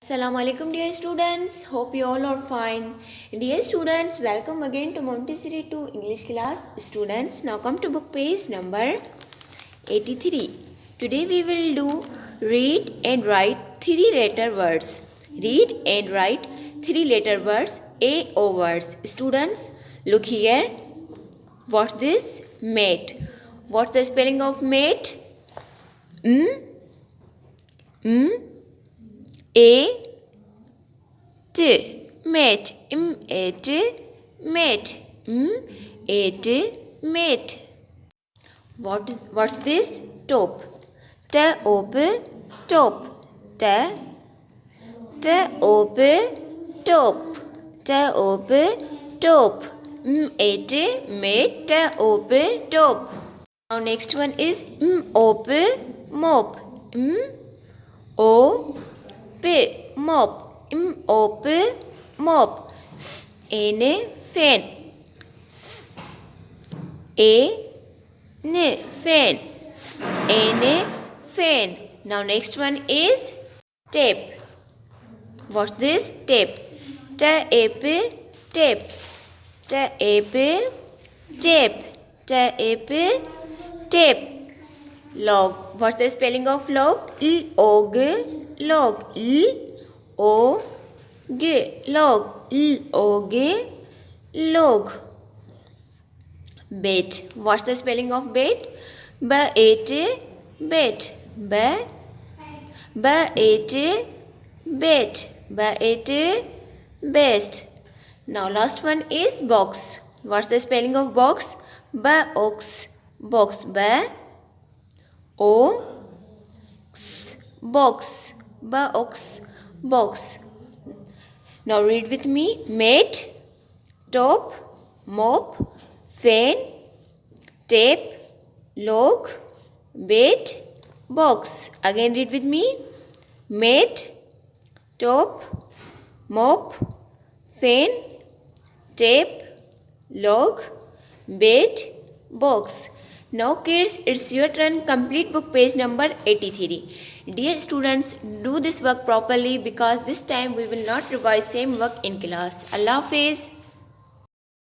Assalamu alaikum dear students, hope you all are fine. Dear students, welcome again to Montessori 2 English class. Students, now come to book page number 83. Today we will do read and write 3-letter words. Read and write 3-letter words, A-O words. Students, look here. What's this? Mate. What's the spelling of mate? A-T, mate, M-A-T, mate, M-A-T, mate. What's this? Top. T-O-P, top. T-O-P, top. T-O-P, top. M-A-T, mate, T-O-P, top. Now next one is M-O-P, mop. M-O-P, mop. M-O-P, mop. F-N, fan. F-A-N, fan. F-N, fan. Now next one is tape. What's this? Tape. T-A-P, tape. T-A-P, tape. T-A-P, tape. Log. What's the spelling of log? L-O-G, log. L-O-G, log. L-O-G, log. Bet. What's the spelling of bet? B-A-T, bet. B-A-T, bet. B-A-T, best. Now last one is box. What's the spelling of box? B-O-X, box. B-O-X, box. B-O-X, box. Now read with me. Mate, top, mop, fan, tape, log, bait, box. Again read with me. Mate, top, mop, fan, tape, log, bait, box. Now kids, it's your turn. Complete book page number 83. Dear students, do this work properly because this time we will not revise same work in class. Allah Hafiz.